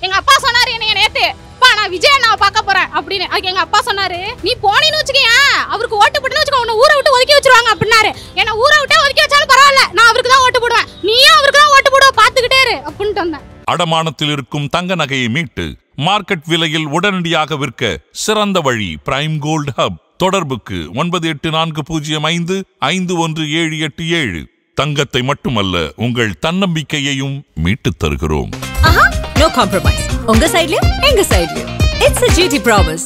எங்க அப்பா சொன்னாரு என்னைய நேத்து, "பா நான் விஜய் அண்ணாவை பார்க்க போறேன்" அப்படின்னு. அதுக்கு எங்க அப்பா சொன்னாரு, "நீ போனீன்னு வச்சுக்கேன், அவருக்கு ஓட்டு போட்டுன்னு வச்சுக்கோ, உன்னை ஊரை விட்டு ஒதுக்கி வச்சிருவாங்க" அப்படின்னாரு. என்ன ஊரை விட்டே ஒதுக்கி வச்சாலும் பரவாயில்ல, நான் அவருக்கு தான் ஓட்டு போடுவேன், நீயும் அவருக்கு தான் ஓட்டு போடுவ, பாத்துக்கிட்டே இரு அப்படின்ட்டு வந்தேன். அடமானத்தில் இருக்கும் தங்க நகையை மீட்டு மார்க்கெட் விலையில் உடனடியாக விற்க சிறந்த வழி பிரைம் கோல்ட் ஹப். தொடர்புக்கு 9840551787. தங்கத்தை மட்டுமல்ல, உங்கள் தன்னம்பிக்கையையும் மீட்டுத் தருகிறோம். No compromise. உங்க சைடுலயும் எங்க சைடுலயும். It's a GT promise.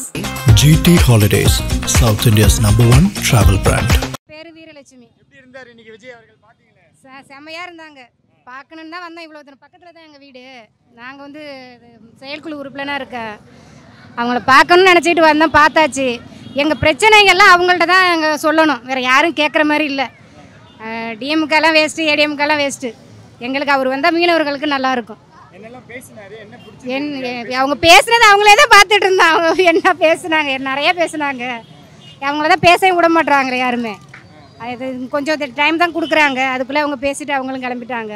GT Holidays, South India's #1 travel brand. பேரு வீரலட்சுமி. எப்படி இருந்தார் இன்னைக்கு விஜய் அவர்கள் பாத்தீங்களே? செமையா இருந்தாங்க. பார்க்கணுன்னு தான் வந்தோம். இவ்வளோ பக்கத்தில் தான் எங்கள் வீடு. நாங்கள் வந்து செயற்குழு உறுப்பினராக இருக்கேன். அவங்கள பார்க்கணுன்னு நினச்சிட்டு வந்தோம், பார்த்தாச்சு. எங்கள் பிரச்சனைகள்லாம் அவங்கள்ட்ட தான் எங்கள் சொல்லணும், வேறு யாரும் கேட்குற மாதிரி இல்லை. டிஎம்கெல்லாம் வேஸ்ட்டு, ஏடிஎம்கெல்லாம் வேஸ்ட்டு. எங்களுக்கு அவர் வந்தால் மீனவர்களுக்கு நல்லாயிருக்கும். அவங்க பேசுனது அவங்களே தான் பார்த்துட்டு இருந்தாங்க. அவங்க என்ன பேசுனாங்க, நிறைய பேசுனாங்க. அவங்கள தான் பேசவே விட மாட்டுறாங்களே யாருமே. அது கொஞ்சம் டைம் தான் கொடுக்குறாங்க, அதுக்குள்ளே அவங்க பேசிட்டு அவங்களும் கிளம்பிட்டாங்க.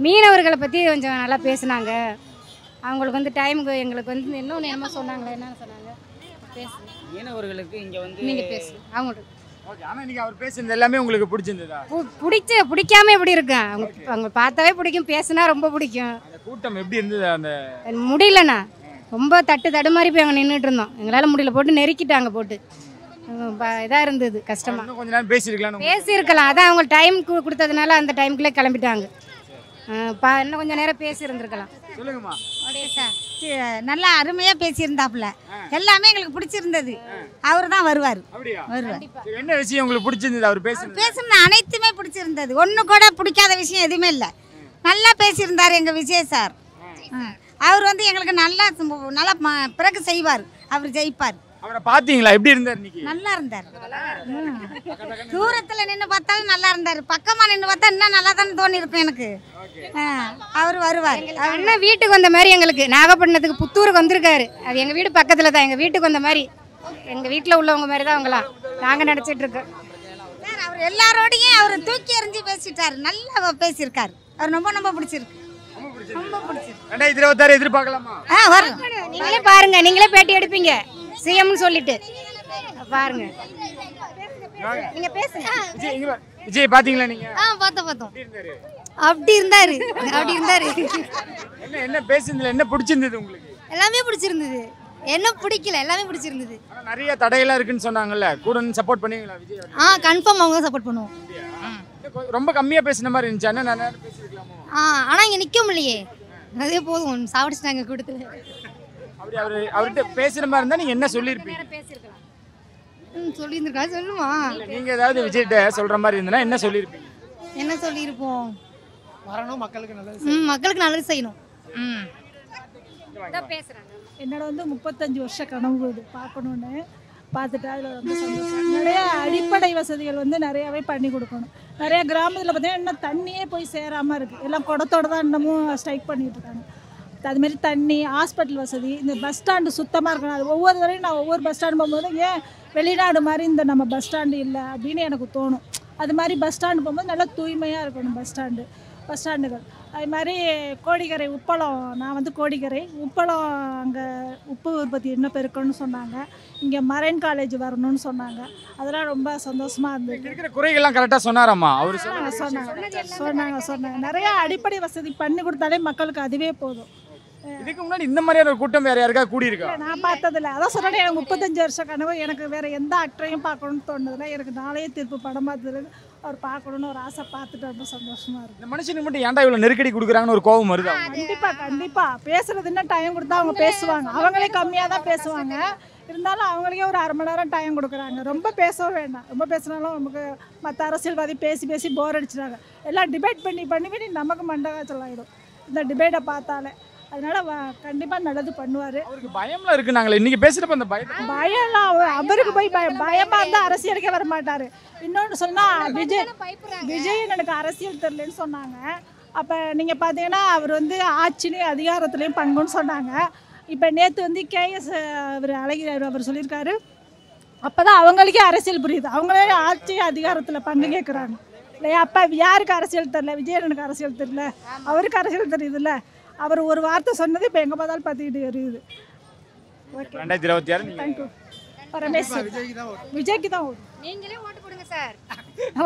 மீனவர்களை பற்றி கொஞ்சம் நல்லா பேசுனாங்க. அவங்களுக்கு வந்து டைமுக்கு எங்களுக்கு வந்து இன்னொன்று என்னமோ சொன்னாங்களே, என்னென்னு சொன்னாங்க, பேசுங்க மீனவர்களுக்கு இங்கே வந்து நீங்கள் பேசுங்க அவங்களுக்கு. ஓகே, ஆனால் இன்றைக்கி அவர் பேசுனது எல்லாமே உங்களுக்கு பிடிச்சிருந்ததா? பிடிக்காம எப்படி இருக்கேன், அவங்க பார்த்தாவே பிடிக்கும், பேசுனா ரொம்ப பிடிக்கும். அந்த கூட்டம் எப்படி இருந்தது? அந்த முடியலண்ணா, ரொம்ப தடுமாறி போய் அங்கே நின்றுட்டு இருந்தோம். எங்களால் முடியல, போட்டு நெருக்கிட்டாங்க, போட்டு இதாக இருந்தது, கஷ்டமாக. இன்னும் கொஞ்ச நேரம் பேசியிருக்கலாம், அதான் அவங்க டைம் கொடுத்ததுனால அந்த டைமுக்குள்ளே கிளம்பிட்டாங்க. இன்னும் கொஞ்சம் நேரம் பேசியிருந்துருக்கலாம். சொல்லுங்கம்மா. நல்லா அருமையாக பேசியிருந்தாப்புல, எல்லாமே எங்களுக்கு பிடிச்சிருந்தது. அவர் தான் வருவார். என்ன விஷயம் உங்களுக்கு பிடிச்சிருந்தது அவர் பேசுன அனைத்துமே பிடிச்சிருந்தது. ஒன்று கூட பிடிக்காத விஷயம் எதுவுமே இல்லை. நல்லா பேசியிருந்தார் எங்கள் விஜய் சார். அவர் வந்து எங்களுக்கு நல்லா பிறகு செய்வார், அவர் ஜெயிப்பார். அவரை பாத்தீங்களா? எப்படி இருந்தார் இன்னைக்கு? நல்லா இருந்தார். தூரத்துல நின்று பார்த்தாலும் நல்லா இருந்தார், பக்கமா நின்று பார்த்தா இன்னும் நல்லா தானே தோணி இருக்கும் எனக்கு. அவர் வருவார். அண்ணன் வீட்டுக்கு வந்த மாதிரி எங்களுக்கு நாகப்பட்டினத்துக்கு புத்தூருக்கு வந்திருக்காரு. அது எங்கள் வீடு பக்கத்தில் தான். எங்கள் வீட்டுக்கு வந்த மாதிரி, எங்கள் வீட்டில் உள்ளவங்க மாதிரி தான் அவங்களாம் நாங்கள் நினச்சிட்டு இருக்கோம். சார் அவர் எல்லாரோடையும் அவர் தூக்கி எறிஞ்சு பேசிட்டார், நல்லா பேசியிருக்காரு. அவர் ரொம்ப பிடிச்சிருக்கு, ரொம்ப பிடிச்சிருக்கு. 2026 எதிர்பார்க்கலாமா? வரும். நீங்களே பாருங்க, நீங்களே பேட்டி எடுப்பீங்க சிஎம்னு சொல்லிட்டு பாருங்க. நீங்க பேசுங்க. விஜய் பாத்தீங்களா நீங்க? பார்த்தோம். அப்படி இருந்தாரு. என்ன பேசுனதுல என்ன பிடிச்சிருந்தது உங்களுக்கு? எல்லாமே பிடிச்சிருந்தது. என்ன பிடிக்கல, எல்லாமே பிடிச்சிருந்தது. நிறைய தடையெல்லாம் இருக்குன்னு சொன்னாங்கல்ல, கூட சப்போர்ட் பண்ணுவீங்களா விஜய்? கன்ஃபார்ம் அவங்க சப்போர்ட் பண்ணுவோம். ரொம்ப கம்மியா பேசின மாதிரி இருந்துச்சு, அண்ணா நான் பேசிருக்கலாமோ? ஆனா இங்க நிக்க முடியலையே, அதே போதும், சாப்பிடுச்சிட்டாங்க கூட்டத்துல. அப்படி அவர்கிட்ட பேசுற மாதிரி இருந்தா நீங்க என்ன சொல்லிருப்பீங்க? சொல்லியிருந்திருக்கா, சொல்லுமா? நீங்க ஏதாவது விஜய்கிட்ட சொல்ற மாதிரி இருந்தா என்ன சொல்லிருப்பீங்க? என்ன சொல்லியிருப்போம்? வரணும், மக்களுக்கு நல்லது, மக்களுக்கு நல்லது செய்யணும். என்னோட வந்து 35 வருஷ கனவு இது பார்க்கணுன்னு பார்த்துட்டு அதில் ரொம்ப சந்தோஷம். நிறைய அடிப்படை வசதிகள் வந்து நிறையாவே பண்ணி கொடுக்கணும். நிறைய கிராமத்தில் பார்த்தீங்கன்னா இன்னும் தண்ணியே போய் சேராமல் இருக்குது. எல்லாம் குடத்தோடு தான் இன்னமும் ஸ்ட்ரைக் பண்ணிட்டு இருக்காங்க. அதுமாரி தண்ணி, ஹாஸ்பிட்டல் வசதி, இந்த பஸ் ஸ்டாண்டு சுத்தமாக இருக்கணும். அது ஒவ்வொரு தடவையும் நான் ஒவ்வொரு பஸ் ஸ்டாண்டு போகும்போது ஏன் வெளிநாடு மாதிரி இந்த நம்ம பஸ் ஸ்டாண்டு இல்லை அப்படின்னு எனக்கு தோணும். அது மாதிரி பஸ் ஸ்டாண்டு போகும்போது நல்லா தூய்மையாக இருக்கணும் பஸ் ஸ்டாண்டுகள். அது மாதிரி கோடிக்கரை உப்பளம், நான் வந்து கோடிக்கரை உப்பளம், அங்கே உப்பு உற்பத்தி இன்னும் பெருக்கணும்னு சொன்னாங்க. இங்கே மரைன் காலேஜ் வரணும்னு சொன்னாங்க. அதெல்லாம் ரொம்ப சந்தோஷமாக இருந்தது. இருக்கிற குறைகள்லாம் கரெக்டாக சொன்னாராம்மா அவர்? சொன்னாங்க. நிறைய அடிப்படை வசதி பண்ணி கொடுத்தாலே மக்களுக்கு அதுவே போதும். இதுக்கு முன்னாடி இந்த மாதிரியான ஒரு கூட்டம் வேற யாருக்கா கூடி இருக்கா? நான் பார்த்ததில்ல. அதான் சொன்னேன், எனக்கு 35 வருஷ கனவு. எனக்கு வேற எந்த ஆக்டரையும் பார்க்கணும்னு தோணுதில்லை. எனக்கு நாளைய தீர்ப்பு படம் பார்த்தது அவர் பார்க்கணும்னு ஒரு ஆசை, பார்த்துட்டு ரொம்ப சந்தோஷமா இருக்கு. இந்த மனுஷனுக்கு மட்டும் ஏன்டா இவ்வளவு நெருக்கடி கொடுக்குறாங்கன்னு ஒரு கோபம் வருது. கண்டிப்பா பேசுறது இன்னும் டைம் கொடுத்தா அவங்க பேசுவாங்க. அவங்களே கம்மியாக தான் பேசுவாங்க, இருந்தாலும் அவங்களுக்கே ஒரு அரை மணி நேரம் டைம் கொடுக்குறாங்க. ரொம்ப பேசவே வேண்டாம். ரொம்ப பேசினாலும் நமக்கு மற்ற அரசியல்வாதி பேசி போர் அடிச்சுட்டாங்க. எல்லாம் டிபேட் பண்ணி நமக்கு மண்டகாச்சல் ஆகிடும் இந்த டிபேட்டை பார்த்தாலே. அதனால கண்டிப்பாக நல்லது பண்ணுவார். அவருக்கு பயம்லாம் இருக்கு. நாங்களே இன்னைக்கு பேசுகிறப்ப அந்த பயம்லாம் அவருக்கு போய் பயமாக இருந்தால் அரசியலுக்கே வர மாட்டார். இன்னொன்று சொன்னால் விஜய் எனக்கு அரசியல் தெரியலன்னு சொன்னாங்க. அப்போ நீங்கள் பார்த்தீங்கன்னா அவர் வந்து ஆட்சிலையும் அதிகாரத்துலேயும் பங்குன்னு சொன்னாங்க. இப்போ நேற்று வந்து கேஎஸ் அவர் அழகிரி அவர் சொல்லியிருக்காரு. அப்போ தான் அவங்களுக்கே அரசியல் புரியுது. அவங்களே ஆட்சி அதிகாரத்தில் பங்கு கேட்குறாங்க இல்லையா? அப்போ யாருக்கு அரசியல் தெரியல? விஜய் எனக்கு அரசியல் தெரியல, அவருக்கு அரசியல் தெரியுதுல்ல. அவர் ஒரு வார்த்தை சொன்னது இப்போ எங்கே பார்த்தாலும் பார்த்துக்கிட்டு இருக்குது. Okay 2026 thank you. ரமேஷ் விஜய்க்கு தான் ஓடும். நீங்களே ஓட்டு போடுங்க சார்.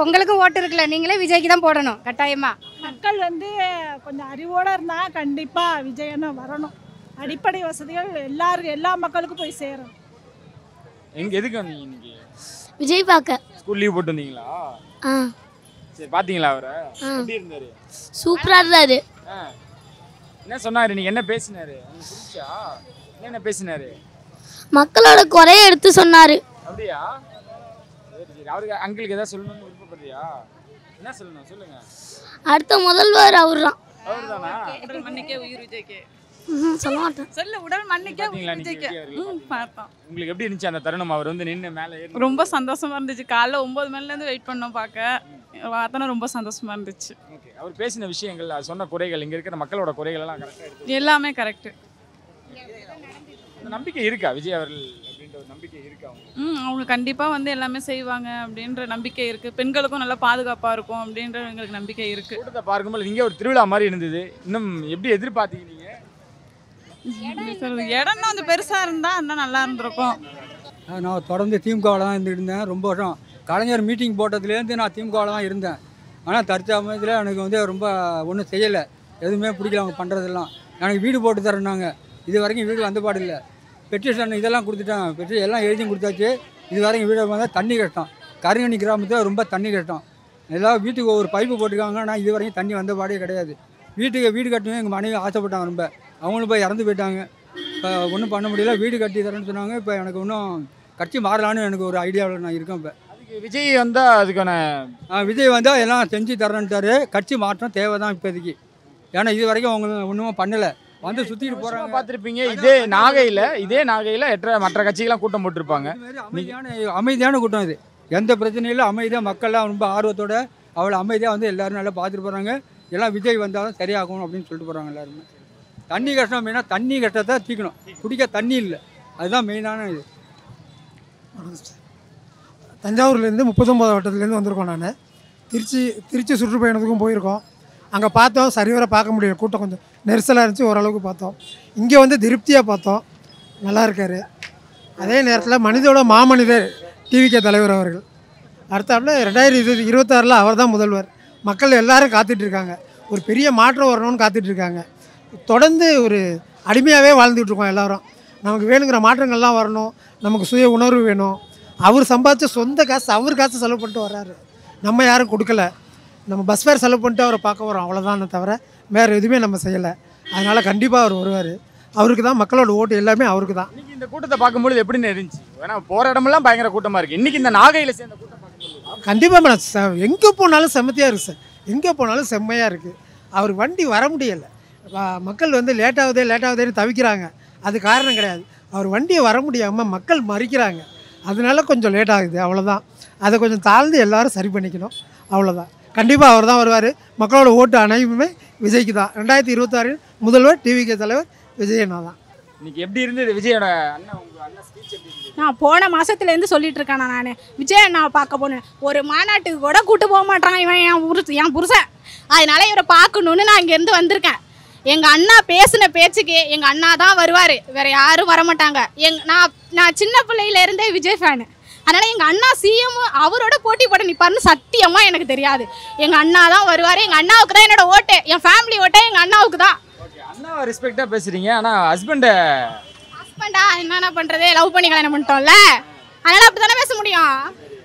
உங்களுக்கும் ஓட்டு இருக்குல்ல, நீங்களே விஜய்க்கு தான் போடணும் கட்டாயமா. மக்கள் வந்து கொஞ்சம் அறிவோடு இருந்தால் கண்டிப்பாக விஜயன்னா வரணும். அடிப்படை வசதிகள் எல்லா மக்களுக்கும் போய் சேரும். எங்க எதுக்கு வந்தீங்க இன்னைக்கு? விஜய் பார்க்க. ஸ்கூல் லீவ் போட்டு வந்தீங்களா? சரி, பாத்தீங்களா அவரை? எப்படி இருந்தாரு? சூப்பரா இருந்தாரு. என்ன சொன்னாரு? நீங்க என்ன பேசினாரு? உங்களுக்கு பிடிச்சா? என்ன பேசினாரு? மக்களோட குறைய எடுத்து சொன்னாரு. அப்படியா? சரி, அவருக்கு அங்கிளுக்கு ஏதாவது சொல்லணும்னு விருப்பப்படுறியா? என்ன சொல்லணும் சொல்லுங்க. அடுத்த முதல்வர் அவர்தான். அவர்தானா? உடல் மண்ணுக்கே உயிர் விஜய்க்கு. சொல்ல மாட்டேன். சொல்ல உடல் மண்ணுக்கே உயிர் விஜய்க்கு. பார்த்தோம். உங்களுக்கு எப்படி இருந்துச்சு அந்த தருணம்? அவர் வந்து நின்று மேலே ஏறி ரொம்ப சந்தோஷமா இருந்துச்சு. காலைல 9 மணிலேருந்து வெயிட் பண்ணோம் பார்க்க. பார்த்தோன்னா ரொம்ப சந்தோஷமா இருந்துச்சு. ஓகே, அவர் பேசின விஷயங்கள், சொன்ன குறைகள், இங்க இருக்கிற மக்களோட குறைகள் எல்லாம் கரெக்டா இருக்கு. எல்லாமே கரெக்ட். நம்பிக்கை இருக்கா விஜய் அவர்கள் அப்படின்ற ஒரு நம்பிக்கை இருக்கா உங்களுக்கு? அவங்க கண்டிப்பாக வந்து எல்லாமே செய்வாங்க அப்படின்ற நம்பிக்கை இருக்குது. பெண்களுக்கும் நல்லா பாதுகாப்பாக இருக்கும் அப்படின்ற எங்களுக்கு நம்பிக்கை இருக்குது. கூட்டத்தை பார்க்கும்போது இங்கே ஒரு திருவிழா மாதிரி இருந்தது. இன்னும் எப்படி எதிர்பார்த்தீங்க நீங்கள்? இடம்னா கொஞ்சம் பெருசாக இருந்தால் இன்னும் நல்லா இருந்திருக்கும். நான் தொடர்ந்து திமுகவில் தான் இருந்துருந்தேன் ரொம்ப வருஷம். கலைஞர் மீட்டிங் போட்டதுலேருந்து நான் திமுகவில் தான் இருந்தேன். ஆனால் தற்சமயத்தில் எனக்கு வந்து ரொம்ப ஒன்றும் செய்யலை, எதுவுமே பிடிக்கல அவங்க பண்ணுறதெல்லாம். எனக்கு வீடு போட்டு தரேன்னாங்க, இது வரைக்கும் வீடு வந்தபாடு இல்லை. பெட்டிஷன் இதெல்லாம் கொடுத்துட்டாங்க, பெட்டிஷன் எல்லாம் எழுதியும் கொடுத்தாச்சு. இது வரைக்கும் வீடு வந்தால் தண்ணி கஷ்டம். கருங்கணி கிராமத்தில் ரொம்ப தண்ணி கஷ்டம். எல்லாம் வீட்டுக்கு ஒரு பைப்பு போட்டுருக்காங்க, ஆனால் இது வரைக்கும் தண்ணி வந்தபாடே கிடையாது. வீடு கட்டணும் எங்கள் மனைவி ஆசைப்பட்டாங்க ரொம்ப, அவங்களும் போய் இறந்து போயிட்டாங்க. இப்போ ஒன்றும் பண்ண முடியல, வீடு கட்டி தரேன்னு சொன்னாங்க. இப்போ எனக்கு இன்னும் கட்சி மாறலான்னு எனக்கு ஒரு ஐடியாவில் நான் இருக்கேன். இப்போ அதுக்கு விஜய் வந்தால் அதுக்கான விஜய் வந்தால் எல்லாம் செஞ்சு தரேன்ட்டாரு. கட்சி மாற்றம் தேவை தான் இப்போதைக்கு. ஏன்னா இது வரைக்கும் அவங்க ஒன்றும் பண்ணலை, வந்து சுற்றிட்டு போகிறாங்க. பார்த்துருப்பீங்க இதே நாகையில் மற்ற கட்சிகள்லாம் கூட்டம் போட்டிருப்பாங்க. அமைதியான கூட்டம் இது, எந்த பிரச்சனையும் இல்லை. அமைதியாக மக்கள்லாம் ரொம்ப ஆர்வத்தோடு அவளை அமைதியாக வந்து எல்லோரும் நல்லா பார்த்துட்டு போகிறாங்க. எல்லாம் விஜய் வந்தாலும் சரியாகும் அப்படின்னு சொல்லிட்டு போகிறாங்க எல்லாருமே. தண்ணி கஷ்டம் மெயினாக, தண்ணி கஷ்டத்தை தீக்கணும். குடிக்க தண்ணி இல்லை, அதுதான் மெயினான இது. தஞ்சாவூர்லேருந்து 39 வட்டத்துலேருந்து வந்திருக்கோம். நான் திருச்சி சுற்றுப்பயணத்துக்கும் போயிருக்கோம். அங்கே பார்த்தோம், சரிவர பார்க்க முடியல, கூட்டம் கொஞ்சம் நெரிசலாக இருந்துச்சு. ஓரளவுக்கு பார்த்தோம். இங்கே வந்து திருப்தியாக பார்த்தோம், நல்லா இருக்கார். அதே நேரத்தில் மனிதோட மாமனிதர் டிவிகே தலைவர் அவர்கள். அடுத்தாப்புல 2026 அவர் தான் முதல்வர். மக்கள் எல்லாரும் காத்துட்ருக்காங்க, ஒரு பெரிய மாற்றம் வரணும்னு காத்துட்ருக்காங்க. தொடர்ந்து ஒரு அடிமையாகவே வாழ்ந்துட்டுருக்கோம் எல்லோரும். நமக்கு வேணுங்கிற மாற்றங்கள்லாம் வரணும், நமக்கு சுய உணர்வு வேணும். அவர் சம்பாதிச்ச சொந்த காசு, அவர் காசு செலவு பண்ணிட்டு வர்றாரு, நம்ம யாரும் கொடுக்கல. நம்ம பஸ் ஃபேர் செலவு பண்ணிட்டு அவரை பார்க்க வரோம், அவ்வளோதானே தவிர வேறு எதுவுமே நம்ம செய்யலை. அதனால் கண்டிப்பாக அவர் வருவார். அவருக்கு தான் மக்களோட ஓட்டு எல்லாமே அவருக்கு தான். இன்றைக்கி இந்த கூட்டத்தை பார்க்கும்போது எப்படின்னு இருந்துச்சு? ஏன்னா போகிற இடமெல்லாம் பயங்கர கூட்டமாக இருக்குது. இன்றைக்கி இந்த நாகையில் சேர்ந்த கூட்டம் கண்டிப்பாக மேடம் எங்கே போனாலும் செம்மத்தியாக இருக்குது சார், எங்கே போனாலும் செம்மையாக இருக்குது. அவர் வண்டி வர முடியலை, மக்கள் வந்து லேட்டாகுதேன்னு தவிக்கிறாங்க. அது காரணம் கிடையாது, அவர் வண்டியை வர முடியாமல் மக்கள் மறிக்கிறாங்க, அதனால கொஞ்சம் லேட் ஆகுது, அவ்வளோதான். அதை கொஞ்சம் தாழ்ந்து எல்லோரும் சரி பண்ணிக்கணும், அவ்வளோதான். கண்டிப்பாக அவர் தான் வருவார். மக்களோட ஓட்டு அனைவருமே விஜய்க்கு தான். 2026 முதல்வர் டிவிகே தலைவர் விஜய் அண்ணா தான். இன்னைக்கு எப்படி இருந்தது விஜயோட அண்ணன் ஸ்பீச் எப்படி இருந்தது? நான் போன மாதத்துலேருந்து சொல்லிட்டு இருக்கேன். நான் விஜய் அண்ணாவை பார்க்க போனேன், ஒரு மாநாட்டுக்கு கூட கூட்டு போக மாட்டான் இவன், என் புருஷன். அதனால இவரை பார்க்கணுன்னு நான் இங்கேருந்து வந்திருக்கேன். எங்கள் அண்ணா பேசின பேச்சுக்கு எங்கள் அண்ணா தான் வருவார், வேறு யாரும் வரமாட்டாங்க. நான் சின்ன பிள்ளையிலேருந்தே விஜய் ஃபேனு. அதனால் எங்கள் அண்ணா சிஎம் அவரோட போட்டி போட நிற்பாருன்னு சத்தியமாக எனக்கு தெரியாது. எங்கள் அண்ணா தான் வருவார், எங்கள் அண்ணாவுக்கு தான் என்னோட ஓட்டு, என் ஃபேமிலி ஓட்டே எங்கள் அண்ணாவுக்கு தான். அண்ணாவை ரெஸ்பெக்டாக பேசுகிறீங்க, ஆனால் ஹஸ்பண்டா என்னென்ன பண்ணுறது, லவ் பண்ணி கல்யாணம் பண்ணிட்டோம்ல, அதனால் அப்படி தானே பேச முடியும்.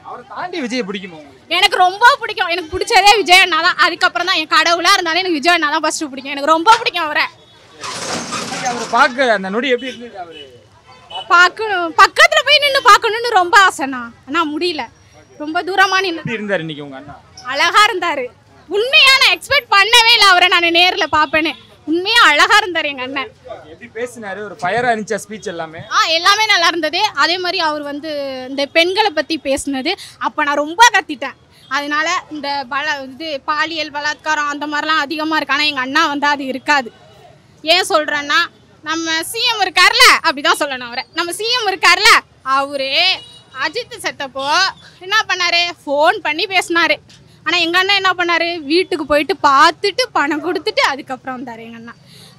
அவரை தாண்டி விஜய் பிடிக்குமா? எனக்கு ரொம்ப பிடிக்கும். எனக்கு பிடிச்சதே விஜய் அண்ணா தான். அதுக்கப்புறம் தான் என் கடவுளாக இருந்தாலும் எனக்கு விஜய் அண்ணா தான் ஃபஸ்ட்டு பிடிக்கும். எனக்கு ரொம்ப பிடிக்கும் அவரை. அவரை பார்க்க அந்த நொடி எப்படி இருந்தது? அவர் பார்க்கணும், பக்கத்தில் போய் நின்று பார்க்கணுன்னு ரொம்ப ஆசைண்ணா, ஆனால் முடியல. ரொம்ப தூரமாக நின்று இருந்தார். இன்னைக்கு உங்கள் அண்ணா அழகாக இருந்தார். உண்மையாக நான் எக்ஸ்பெக்ட் பண்ணவே இல்லை அவரை நான் நேரில் பார்ப்பேன்னு. உண்மையாக அழகாக இருந்தார் எங்கள் அண்ணன். எப்படி பேசினாரு? ஒரு ஃபயராக இருந்துச்சா ஸ்பீச் எல்லாமே? எல்லாமே நல்லா இருந்தது. அதே மாதிரி அவர் வந்து இந்த பெண்களை பற்றி பேசினது அப்போ நான் ரொம்ப கத்திட்டேன். அதனால இந்த பாலியல் பலாத்காரம் அந்த மாதிரிலாம் அதிகமாக இருக்கு. ஆனால் எங்கள் அண்ணா வந்து அது இருக்காது. ஏன் சொல்கிறேன்னா, நம்ம சிஎம் இருக்கார்ல, அப்படி தான் சொல்லணும் அவரை. நம்ம சிஎம் இருக்கார்ல, அவரு அஜித் செத்தப்போ என்ன பண்ணார், ஃபோன் பண்ணி பேசினார். ஆனால் எங்கள் அண்ணா என்ன பண்ணார், வீட்டுக்கு போயிட்டு பார்த்துட்டு பணம் கொடுத்துட்டு அதுக்கப்புறம் வந்தார் எங்கள் அண்ணா.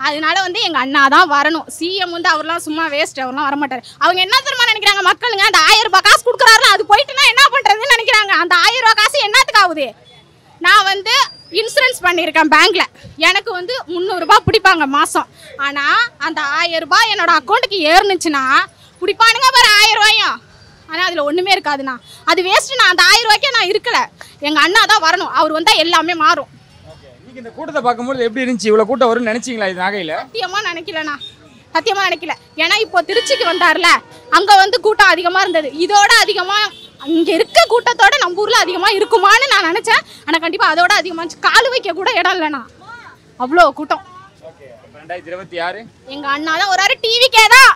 அதனால வந்து எங்கள் அண்ணா தான் வரணும். சிஎம் வந்து அவர்லாம் சும்மா வேஸ்ட், அவர்லாம் வரமாட்டார். அவங்க என்ன தெரியுமா நினைக்கிறாங்க மக்களுங்க, அந்த 1000 ரூபாய் காசு கொடுக்குறாருல அது போயிட்டுனா என்ன பண்ணுறதுன்னு நினைக்கிறாங்க. அந்த 1000 ரூபாய் காசு என்னத்துக்கு ஆகுது? நான் வந்து இன்சூரன்ஸ் பண்ணியிருக்கேன் பேங்க்கில், எனக்கு வந்து 300 ரூபாய் பிடிப்பாங்க மாதம். ஆனால் அந்த 1000 ரூபாய் என்னோட அக்கௌண்ட்டுக்கு ஏறுனுச்சுன்னா பிடிப்பானுங்க பாரு 1000 ரூபாயும். ஆனால் அதில் ஒன்றுமே இருக்காதுண்ணா, அது வேஸ்ட்டுண்ணா. அந்த 1000 ரூபாய்க்கே நான் இருக்கலை, எங்கள் அண்ணா தான் வரணும். அவர் வந்தால் எல்லாமே மாறும். நீங்கள் இந்த கூட்டத்தை பார்க்கும்போது எப்படி இருந்துச்சு? இவ்வளோ கூட்டம் வரும்னு நினச்சிங்களா இது நாகையில்? சத்தியமாக நினைக்கலண்ணா, சத்தியமாக நினைக்கல. ஏன்னா இப்போ திருச்சிக்கு வந்தார்ல, அங்கே வந்து கூட்டம் அதிகமாக இருந்தது. இதோட அதிகமாக அங்கே இருக்க கூட்டத்தோட நம்ம ஊரில் அதிகமாக இருக்குமான்னு நான் நினச்சேன். ஆனால் கண்டிப்பாக அதோட அதிகமாக இருந்துச்சு. கால் வைக்க கூட இடம் இல்லைண்ணா, அவ்வளோ கூட்டம். 2026 எங்கள் அண்ணா தான் ஒரு டிவிக்கே தான்.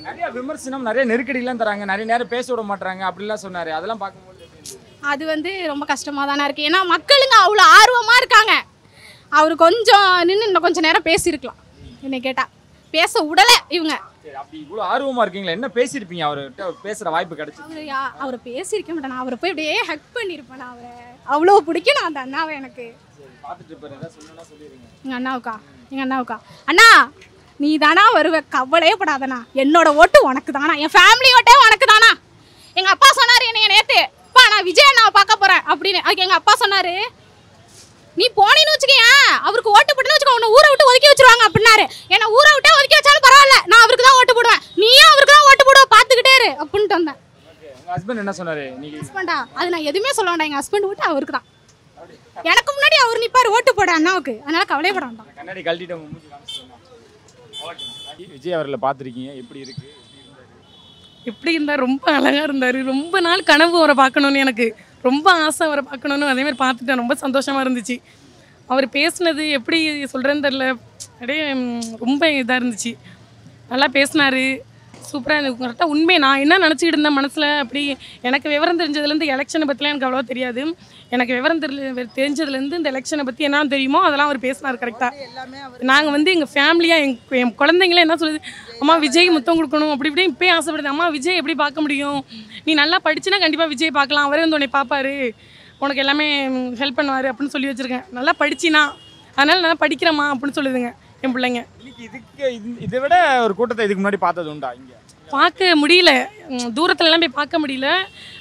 நிறைய விமர்சனம், நிறைய நெருக்கடிலாம் தராங்க, நிறைய நேரம் பேச விட மாட்டாங்க அப்படிலாம் சொன்னார். அதெல்லாம் பார்க்கும்போது அது வந்து ரொம்ப கஷ்டமாக தானே இருக்குது. ஏன்னா மக்களுங்க அவ்வளோ ஆர்வமாக இருக்காங்க. அவர் கொஞ்சம் நின்று இன்னும் கொஞ்சம் நேரம் பேசியிருக்கலாம். என்னை கேட்டால் பேச விடலை இவங்க. அப்படி இவ்வளோ ஆர்வமாக இருக்கீங்களா? என்ன பேசியிருப்பீங்க? அவர்கிட்ட பேசுகிற வாய்ப்பு கிடைச்சி? அவரை பேசியிருக்க மாட்டேன், அவரை போய் அப்படியே ஹக் பண்ணியிருப்பேன். அவரை அவ்வளோ பிடிக்கணும் அந்த அண்ணாவை எனக்கு. பார்த்துட்டு இருப்பாரு, ஏதாவது சொல்லணும்னா சொல்லிடுங்க. எங்கள் அண்ணாவுக்கா, அண்ணா நீ தானா வருவ, கவலையே படாதண்ணா. என்னோட ஓட்டு உனக்கு தானா, என் ஃபேமிலி ஓட்டே உனக்கு தானா. எங்கள் அப்பா சொன்னார் என்னைய நேற்று, அப்பா நான் விஜய் அண்ணாவை பார்க்க போகிறேன் அப்படின்னு. அதுக்கு எங்கள் அப்பா சொன்னார், நீ போனேன்னு வச்சுக்கேன் அவருக்கு ஓட்டு போட்டுன்னு வச்சுக்கோ, உன்னை ஊரை விட்டு ஒதுக்கி வச்சிருவாங்க அப்படின்னாரு. ஏன்னா ஊரை விட்டே ஒதுக்கி வச்சாலும் பரவாயில்ல, நான் அவருக்கு தான் ஓட்டு போடுவேன், நீயும் அவருக்கு தான் ஓட்டு போடுவ, பார்த்துக்கிட்டே இரு அப்படின்ட்டு வந்தேன். உங்கள் ஹஸ்பண்ட் என்ன சொன்னார்? ஹஸ்பண்டா அது நான் எதுவுமே சொல்ல வேண்டாம், எங்கள் ஹஸ்பண்ட் ஓட்டு அவருக்கு தான். எனக்கு முன்னாடி அவர் நிற்பார் ஓட்டு போட அண்ணாவுக்கு, அதனால கவலைப்பட வேண்டாம். கண்ணாடி கழட்டிட்டு உங்க மூஞ்சி காமிச்சிருங்க. விஜய் அவர்களை பார்த்துருக்கீங்க, எப்படி இருக்கு? எப்படி இருந்தார்? ரொம்ப அழகாக இருந்தார். ரொம்ப நாள் கனவு அவரை பார்க்கணுன்னு, எனக்கு ரொம்ப ஆசை அவரை பார்க்கணுன்னு. அதேமாதிரி பார்த்துட்டேன், ரொம்ப சந்தோஷமாக இருந்துச்சு. அவர் பேசுனது எப்படி சொல்கிறேன்னு தெரில, அப்படியே ரொம்ப இதாக இருந்துச்சு. நல்லா பேசினார், சூப்பராக இருந்தது. கரெக்டாக உண்மை நான் என்ன நினச்சிக்கிட்டு இருந்தேன் மனசில், அப்படி எனக்கு விவரம் தெரிஞ்சதுலேருந்து எலெக்ஷனை பற்றிலாம் எனக்கு அவ்வளோவா தெரியாது. எனக்கு விவரம் தெரிஞ்சதுலேருந்து இந்த எலெக்ஷனை பற்றி என்ன தெரியுமோ அதெல்லாம் அவர் பேசினார் கரெக்டாக. நாங்கள் வந்து எங்கள் ஃபேமிலியாக என் குழந்தைங்களே என்ன சொல்லுது, அம்மா விஜய் முத்தம் கொடுக்கணும் அப்படி இப்படி இப்போயே ஆசைப்படுது. அம்மா விஜய் எப்படி பார்க்க முடியும், நீ நல்லா படிச்சுன்னா கண்டிப்பாக விஜய் பார்க்கலாம், அவரே வந்து உன்னை பார்ப்பாரு, உனக்கு எல்லாமே ஹெல்ப் பண்ணுவார் அப்படின்னு சொல்லி வச்சுருக்கேன். நல்லா படிச்சினா அதனால் நல்லா படிக்கிறேம்மா அப்படின்னு சொல்லுதுங்க என் பிள்ளைங்க. இதுக்கு இதை விட ஒரு கூட்டத்தை இதுக்கு முன்னாடி பார்த்தது உண்டா? இங்கே பார்க்க முடியல, தூரத்துலலாம் போய் பார்க்க முடியல.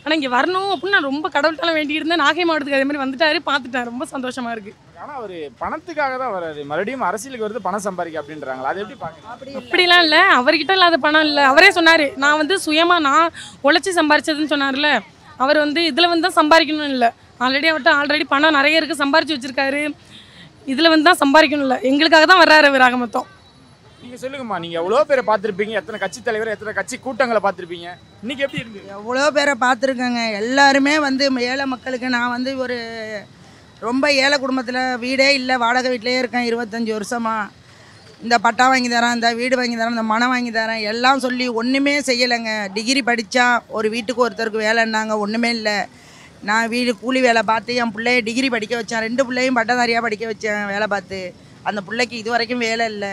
ஆனால் இங்கே வரணும் அப்படின்னு நான் ரொம்ப கடவுள்கிட்டலாம் வேண்டிட்டு இருந்தேன். நாகை மாவட்டத்துக்கு அதே மாதிரி வந்துட்டாரு, பார்த்துட்டேன், ரொம்ப சந்தோஷமாக இருக்குது. ஆனால் அவர் பணத்துக்காக தான் வராது, மறுபடியும் அரசியலுக்கு வருது பணம் சம்பாதிக்க அப்படின்றாங்களா, அது எப்படி பார்க்குறீங்க? அப்படிலாம் இல்லை, அவர்கிட்ட இல்லாத பணம் இல்லை. அவரே சொன்னார், நான் வந்து சுயமாக நான் உழைச்சி சம்பாரிச்சதுன்னு சொன்னார்ல. அவர் வந்து இதில் வந்து தான் சம்பாதிக்கணும் இல்லை, அவர்கிட்ட ஆல்ரெடி பணம் நிறைய இருக்குது, சம்பாரிச்சு வச்சுருக்காரு. இதில் வந்து தான் சம்பாதிக்கணும் இல்லை, எங்களுக்காக தான் வர்றாரு அவர் ஆக மொத்தம். நீங்கள் சொல்லுங்கம்மா, நீங்கள் எவ்வளோ பேரை பார்த்துருப்பீங்க, எத்தனை கட்சி தலைவர், எத்தனை கட்சி கூட்டங்களை பார்த்துருப்பீங்க, இன்றைக்கி எப்படி இருக்குது? எவ்வளோ பேரை பார்த்துருக்கேங்க. எல்லாருமே வந்து ஏழை மக்களுக்கு, நான் வந்து ஒரு ரொம்ப ஏழை குடும்பத்தில் வீடே இல்லை, வாடகை வீட்டிலே இருக்கேன் 25 வருஷமாக. இந்த பட்டா வாங்கி தரேன், இந்த வீடு வாங்கி தரேன், இந்த மனம் வாங்கி தரேன் எல்லாம் சொல்லி ஒன்றுமே செய்யலைங்க. டிகிரி படித்தா ஒரு வீட்டுக்கு ஒருத்தருக்கு வேலைன்னாங்க, ஒன்றுமே இல்லை. நான் வீடு கூலி வேலை பார்த்து என் பிள்ளைய டிகிரி படிக்க வச்சேன், 2 பிள்ளையும் பட்டதாரியாக படிக்க வச்சேன் வேலை பார்த்து. அந்த பிள்ளைக்கு இது வரைக்கும் வேலை இல்லை.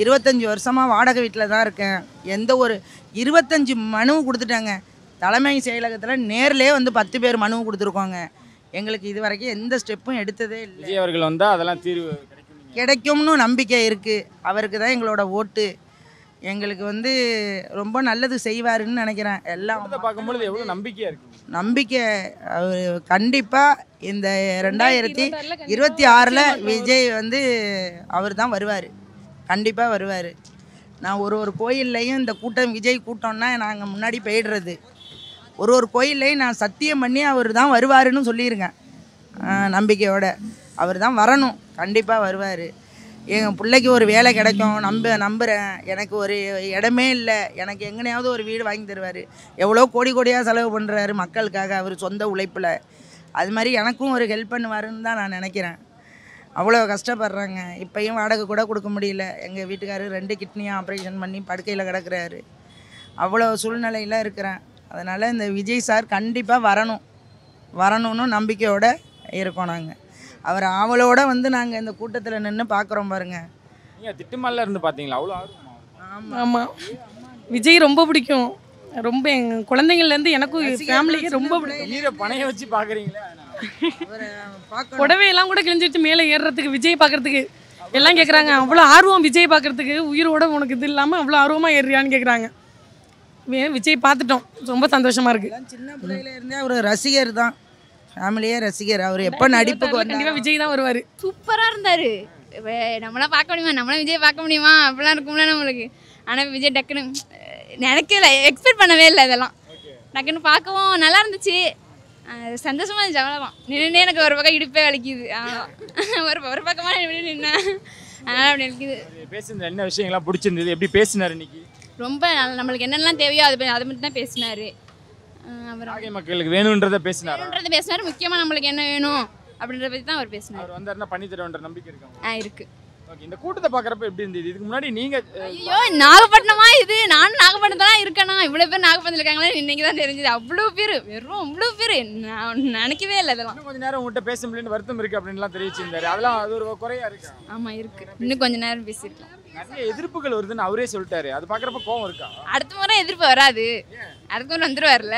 25 வருஷமாக வாடகை வீட்டில் தான் இருக்கேன். எந்த ஒரு 25 மனு கொடுத்துட்டாங்க தலைமை செயலகத்தில், நேர்லேயே வந்து 10 பேர் மனு கொடுத்துருக்கோங்க. எங்களுக்கு இது வரைக்கும் எந்த ஸ்டெப்பும் எடுத்ததே இல்லை. விஜய் அவர்கள் வந்தால் அதெல்லாம் தீர்வு கிடைக்கும்னு நம்பிக்கை இருக்குது. அவருக்கு தான் எங்களோட ஓட்டு. எங்களுக்கு வந்து ரொம்ப நல்லது செய்வாருன்னு நினைக்கிறேன். எல்லாம் பார்க்கும்பொழுது எவ்வளோ நம்பிக்கையாக இருக்குது? நம்பிக்கை அவர் கண்டிப்பாக இந்த 2026 விஜய் வந்து அவர் தான் வருவார், கண்டிப்பாக வருவார். நான் ஒரு கோயில்லையும் இந்த கூட்டம் விஜய் கூட்டம்னா நாங்கள் முன்னாடி போயிடுறது. ஒரு கோயில்லையும் நான் சத்தியம் பண்ணி அவர் தான் வருவாருன்னு சொல்லியிருக்கேன். நம்பிக்கையோட அவர் தான் வரணும், கண்டிப்பாக வருவார். எங்கள் பிள்ளைக்கு ஒரு வேலை கிடைக்கும் நம்புகிறேன். எனக்கு ஒரு இடமே இல்லை, எனக்கு எங்கனையாவது ஒரு வீடு வாங்கி தருவார். எவ்வளோ கோடியாக செலவு பண்ணுறாரு மக்களுக்காக அவர் சொந்த உழைப்பில். அது மாதிரி எனக்கும் ஒரு ஹெல்ப் பண்ணுவாருன்னு தான் நான் நினைக்கிறேன். அவ்வளோ கஷ்டப்படுறாங்க, இப்போயும் வாடகை கூட கொடுக்க முடியல. எங்கள் வீட்டுக்காரர் 2 கிட்னியும் ஆப்ரேஷன் பண்ணி படுக்கையில் கிடக்குறாரு. அவ்வளோ சூழ்நிலையில் இருக்கிறேன். அதனால் இந்த விஜய் சார் கண்டிப்பாக வரணும்னு நம்பிக்கையோடு இருக்கோம். நாங்கள் அவர் ஆவலோடு வந்து நாங்கள் இந்த கூட்டத்தில் நின்று பார்க்குறோம் பாருங்கள். நீங்கள் திட்டுமல்ல இருந்து பார்த்தீங்களா? அவ்வளோ ஆமாம், விஜய் ரொம்ப பிடிக்கும். ரொம்ப எங்கள் குழந்தைங்கள்லேருந்து எனக்கும் ஃபேமிலிக்கு ரொம்ப பிடிக்கும். பணைய வச்சு பார்க்குறீங்களே, புடவையெல்லாம் கூட கிழிஞ்சிட்டு மேலே ஏறுறதுக்கு விஜய் பார்க்குறதுக்கு எல்லாம் கேட்குறாங்க அவ்வளோ ஆர்வம் விஜய் பார்க்குறதுக்கு, உயிரோட உனக்கு இது இல்லாமல் அவ்வளோ ஆர்வமாக ஏறியான்னு கேட்குறாங்க. விஜய் பார்த்துட்டோம், ரொம்ப சந்தோஷமாக இருக்குது. சின்ன பிள்ளையில இருந்தே அவர் ரசிகர் தான், ஃபேமிலியே ரசிகர். அவர் எப்போ நடிப்புக்கு கண்டிப்பாக விஜய் தான் வருவார். சூப்பராக இருந்தார். நம்மளாம் பார்க்க முடியுமா, நம்மளாம் விஜய் பார்க்க முடியுமா அப்படிலாம் இருக்கும்ல நம்மளுக்கு. ஆனால் விஜய் டக்குன்னு நினைக்கல, எக்ஸ்பெக்ட் பண்ணவே இல்லை. இதெல்லாம் டக்குன்னு பார்க்கவும் நல்லா இருந்துச்சு, சந்தோஷமாக இருந்துச்சு. அவ்வளோதான். நின்று எனக்கு ஒரு பக்கம் இடுப்பே வலிக்குது. ஒரு பக்கமாக நின்னேன், அதனால் அப்படி இருக்குது. பேசுனது என்ன விஷயங்கள்லாம் பிடிச்சிருந்தது, எப்படி பேசினார் இன்னைக்கு? ரொம்ப நம்மளுக்கு என்னென்னலாம் தேவையோ அதை மட்டும் தான் பேசினார். நாகை மக்களுக்கு வேணுன்றதை பேசினார். முக்கியமாக நம்மளுக்கு என்ன வேணும் அப்படின்றத பற்றி தான் அவர் பேசினார். அவர் வந்தாருன்னா பண்ணி தருவன்ற நம்பிக்கை இருக்காங்க. இருக்கு. ஓகே, இந்த கூட்டத்தை பார்க்குறப்ப எப்படி இருந்தது? இதுக்கு முன்னாடி நீங்கள் ஐயோ நாகப்பட்டினமா இது, நானும் நாகப்பட்டினம் தான் இருக்கேனா, இவ்வளோ பேர் நாகப்பட்டினத்தில் இருக்காங்களே இன்னைக்கு தான் தெரிஞ்சது. அவ்வளோ பேர், வெறும் அவ்வளோ பேர், நான் நினைக்கவே இல்லை. இதெல்லாம் கொஞ்சம் நேரம் உங்கள்கிட்ட பேச முடியலன்னு வருத்தம் இருக்குது அப்படின்லாம் தெரிவிச்சிருந்தாரு. அதெல்லாம் அது ஒரு குறையா இருக்கு. ஆமாம் இருக்கு, இன்னும் கொஞ்சம் நேரம் பேசியிருக்கலாம். நிறைய எதிர்ப்புகள் வருதுன்னு அவரே சொல்லிட்டாரு. அது பார்க்குறப்ப கோவம் இருக்கா? அடுத்த முறை எதிர்ப்பு வராது, அடுத்த முறை வந்துருவார்ல.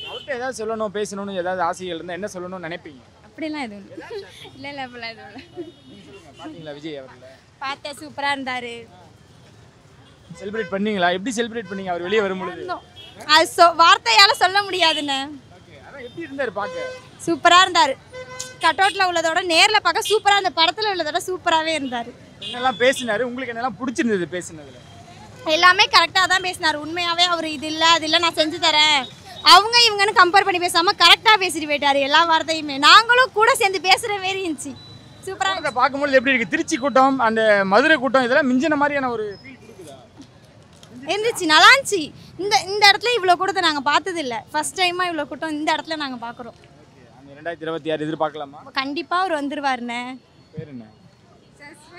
அவர்கிட்ட ஏதாவது சொல்லணும், பேசணும்னு ஏதாவது ஆசைகள் இருந்தால் என்ன சொல்லணும்னு நினைப்பீங்க? அப்படிலாம் எதுவும் இல்லை. இல்லை அப்படிலாம் எதுவும் இல்லை. பார்த்தீங்களா விஜய் அவர்களை? பார்த்தேன், சூப்பராக இருந்தார். செலிப்ரேட் பண்ணீங்களா? எப்படி செலிப்ரேட் பண்ணீங்க அவர் வெளியே வரும்பொழுது? அது வார்த்தையால் சொல்ல முடியாதுன்னு. அதான் எப்படி இருந்தார் பார்க்க? சூப்பராக இருந்தார். கட் அவுட்டில் உள்ளதோட நேரில் பார்க்க சூப்பராக, அந்த படத்தில் உள்ளதோட சூப்பராகவே இருந்தார். என்னெல்லாம் பேசினாரு, உங்களுக்கு என்னெல்லாம் பிடிச்சிருந்தது பேசினதுல? எல்லாமே கரெக்டாக தான் பேசினார். உண்மையாகவே அவர் இது இல்லை அது இல்லை நான் செஞ்சு தரேன், அவங்க இவங்கன்னு கம்பேர் பண்ணி பேசாமல் கரெக்டாக பேசிட்டு போயிட்டார் எல்லா வார்த்தையுமே. நாங்களும் கூட சேர்ந்து பேசுகிற மாரி இருந்துச்சு. சூப்பராக பார்க்கும்போது எப்படி இருக்குது? திருச்சி கூட்டம், அந்த மதுரை கூட்டம், இதெல்லாம் மிஞ்சின மாதிரியான ஒரு ஃபீல் கொடுக்குதா? இருந்துச்சு, நல்லா இருந்துச்சு. இந்த இடத்துல இவ்வளோ கூட்டத்தை நாங்கள் பார்த்ததில்லை. ஃபர்ஸ்ட் டைமாக இவ்வளோ கூட்டம் இந்த இடத்துல நாங்கள் பார்க்குறோம். 2026 எதிர்பார்க்கலாமா? கண்டிப்பாக அவர் வந்துருவாருண்ணே. பேர் என்ன?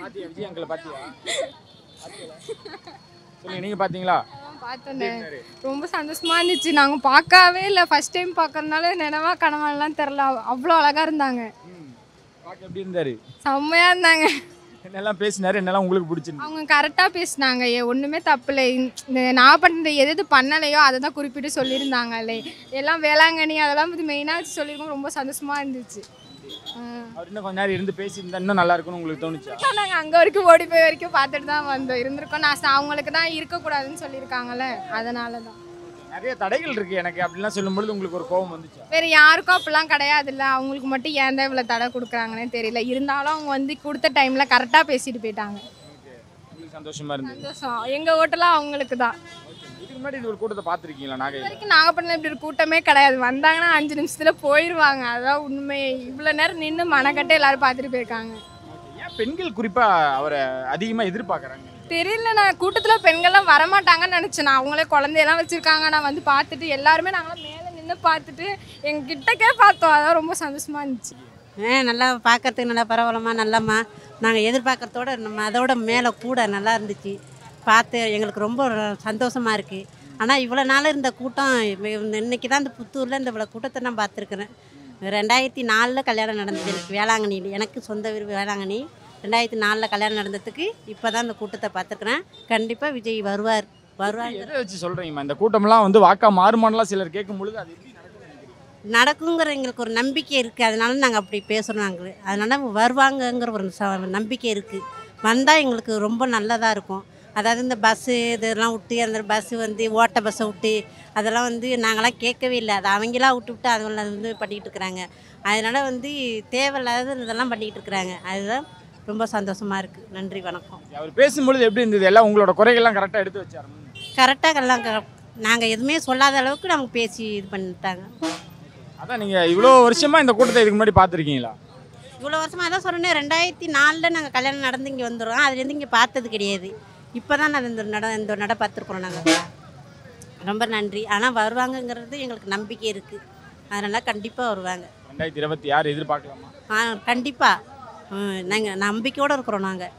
பாத்தியா விஜய் அங்கிள்? பாத்தியா? சொல்லுங்க, நீங்க பாத்தீங்களா? பார்த்தோன்னே ரொம்ப சந்தோஷமா இருந்துச்சு. நாங்கள் பார்க்கவே இல்லை, ஃபர்ஸ்ட் டைம் பார்க்கறதுனால நினைவா கனவாலாம் தெரில. அவ்வளோ அழகாக இருந்தாங்க. பார்க்க எப்படி இருந்தாரு? செம்மையாக இருந்தாங்க. என்னெல்லாம் பேசினாரு, என்னெல்லாம் உங்களுக்கு பிடிச்சிருந்தது? அவங்க கரெக்டாக பேசினாங்க, ஒன்றுமே தப்பில்லை. இந்த நாகப்பட்டினம் எது பண்ணலையோ அதை தான் குறிப்பிட்டு சொல்லியிருந்தாங்களே. எல்லாம் வேளாங்கண்ணி அதெல்லாம் பற்றி மெயினாக சொல்லியிருக்கோம். ரொம்ப சந்தோஷமாக இருந்துச்சு. அவர் இன்னும் கொஞ்ச நேரம் இருந்து பேசியிருந்தா இன்னும் நல்லா இருக்கும்னு உங்களுக்கு தோணுச்சா? நாங்கள் அங்கே வரைக்கும் ஓடி போய் வரைக்கும் பார்த்துட்டு தான் வந்தோம், இருந்திருக்கோம். நான் அவங்களுக்கு தான் இருக்கக்கூடாதுன்னு சொல்லியிருக்காங்கல்ல, அதனால தான். நிறைய தடைகள் இருக்கு எனக்கு அப்படிலாம் சொல்லும்போது உங்களுக்கு ஒரு கோபம் வந்துச்சு? வேறு யாருக்கும் அப்படிலாம் கிடையாதுல்ல, அவங்களுக்கு மட்டும் ஏன் தான் இவ்வளோ தடை கொடுக்குறாங்கன்னே தெரியல. இருந்தாலும் அவங்க வந்து கொடுத்த டைமில் கரெக்டாக பேசிட்டு போயிட்டாங்க. சந்தோஷமா இருந்தது. சந்தோஷம். எங்கள் ஓட்டெல்லாம் அவங்களுக்கு தான். இதுக்கு முன்னாடி இது ஒரு கூட்டத்தை பார்த்துருக்கீங்களா? நாகை வரைக்கும் நாகப்பட்டினம் இப்படி ஒரு கூட்டமே கிடையாது. வந்தாங்கன்னா 5 நிமிஷத்தில் போயிடுவாங்க. அதான் உண்மை. இவ்வளோ நேரம் நின்று மனக்கட்டை எல்லாரும் பார்த்துட்டு போயிருக்காங்க. ஏன் பெண்கள் குறிப்பா அவரை அதிகமாக எதிர்பார்க்குறாங்க? தெரியல, நான் கூட்டத்தில் பெண்கள்லாம் வரமாட்டாங்கன்னு நினச்சேன். நான் அவங்களே குழந்தையெல்லாம் வச்சுருக்காங்க. நான் வந்து பார்த்துட்டு எல்லாருமே நாங்களாம் மேலே நின்று பார்த்துட்டு எங்கள் கிட்டக்கே பார்த்தோம். அதான் ரொம்ப சந்தோஷமாக இருந்துச்சு. நல்லா பார்க்கறதுக்கு நல்லா பரவாயில்லம்மா, நல்லம்மா. நாங்கள் எதிர்பார்க்கறதோட நம்ம அதோட மேலே கூட நல்லா இருந்துச்சு. பார்த்து எங்களுக்கு ரொம்ப சந்தோஷமாக இருக்குது. ஆனால் இவ்வளோ நாள் இருந்த கூட்டம் இன்றைக்கி தான் இந்த புத்தூரில் இந்த இவ்வளோ கூட்டத்தை நான் பார்த்துருக்குறேன். 2004 கல்யாணம் நடந்தது எனக்கு வேளாங்கண்ணியில். எனக்கு சொந்த வீடு வேளாங்கண்ணி. 2004 கல்யாணம் நடந்ததுக்கு இப்போ தான் இந்த கூட்டத்தை பார்த்துருக்குறேன். கண்டிப்பாக விஜய் வருவார். எதை வச்சு சொல்கிறீங்கம்மா? இந்த கூட்டம்லாம் வந்து வாக்கா மாறுமானலாம் சிலர் கேட்கும் பொழுது அது எப்படி நடக்குங்கிற எங்களுக்கு ஒரு நம்பிக்கை இருக்குது. அதனால நாங்கள் அப்படி பேசுகிறோம். நாங்கள் அதனால் வருவாங்கங்கிற ஒரு நம்பிக்கை இருக்குது. வந்தால் எங்களுக்கு ரொம்ப நல்லதாக இருக்கும். அதாவது இந்த பஸ்ஸு இதெல்லாம் விட்டு, அந்த பஸ்ஸு வந்து ஓட்ட பஸ்ஸை விட்டு அதெல்லாம் வந்து நாங்களாம் கேட்கவே இல்லை. அதை அவங்களாம் விட்டு அதெல்லாம் வந்து பண்ணிக்கிட்டு இருக்கிறாங்க. அதனால் வந்து தேவையில்லாத இதெல்லாம் பண்ணிக்கிட்டு இருக்கிறாங்க. அதுதான் ரொம்ப சந்தோஷமாக இருக்குது. நன்றி, வணக்கம். அவர் பேசும்பொழுது எப்படி இருந்தது? எல்லாம் உங்களோட குறைகள்லாம் கரெக்டாக எடுத்து வச்சாரு? கரெக்டாக எல்லாம் நாங்கள் எதுவுமே சொல்லாத அளவுக்கு நமக்கு பேசி இது பண்ணிட்டாங்க. அதான் நீங்கள் இவ்வளோ வருஷமாக இந்த கூட்டத்தை இதுக்கு முன்னாடி பார்த்துருக்கீங்களா? இவ்வளோ வருஷமாக தான் சொல்கிறேன். 2004 நாங்கள் கல்யாணம் நடந்து இங்கே வந்துடுறோம். அதுலேருந்து இங்கே பார்த்தது கிடையாது. இப்போ தான் நான் இந்த நட பார்த்துருக்குறோம். நாங்கள் ரொம்ப நன்றி. ஆனால் வருவாங்கங்கிறது எங்களுக்கு நம்பிக்கை இருக்குது. அதனால் கண்டிப்பாக வருவாங்க. 2026 எதிர்பார்க்கலாமா? கண்டிப்பாக நாங்கள் நம்பிக்கையோடு இருக்கிறோம். நாங்கள்